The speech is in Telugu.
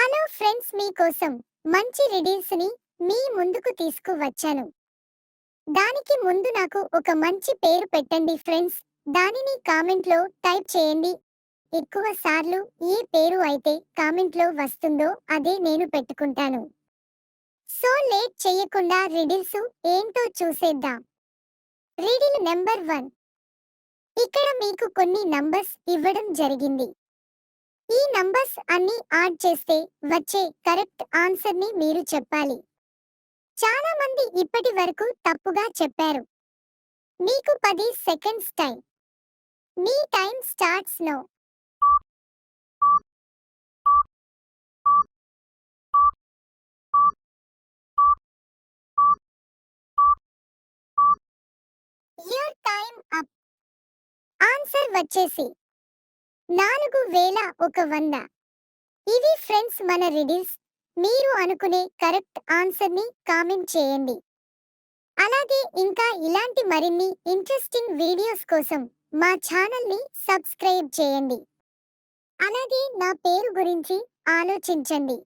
హలో ఫ్రెండ్స్, మీకోసం మంచి రిడిల్స్ ని మీ ముందుకు తీసుకువచ్చాను. దానికి ముందు నాకు ఒక మంచి పేరు పెట్టండి ఫ్రెండ్స్. దానిని కామెంట్ లో టైప్ చేయండి. ఎక్కువ సార్లు ఏ పేరు అయితే కామెంట్ లో వస్తుందో అదే నేను పెట్టుకుంటాను. సో లేట్ చేయకుండా రిడిల్స్ ఏంటో చూసేద్దాం. Riddle number 1. ఇక్కడ మీకు కొన్ని నంబర్స్ ఇవ్వడం జరిగింది. ఈ నంబర్స్ అన్ని యాడ్ చేస్తే వచ్చే కరెక్ట్ ఆన్సర్ ని మీరు చెప్పాలి. చాలా మంది ఇప్పటి వరకు తప్పుగా చెప్పారు. మీకు 10 seconds time. Me time starts now. Your time up. Answer వచ్చేసి 4100. ఇవి ఫ్రెండ్స్ మన రిడిల్స్. మీరు అనుకునే కరెక్ట్ ఆన్సర్ ని కామెంట్ చేయండి. అలాగే ఇంకా ఇలాంటి మరిన్ని ఇంట్రెస్టింగ్ వీడియోస్ కోసం మా ఛానల్ ని సబ్స్క్రైబ్ చేయండి. అలాగే నా పేరు గురించి ఆలోచించండి.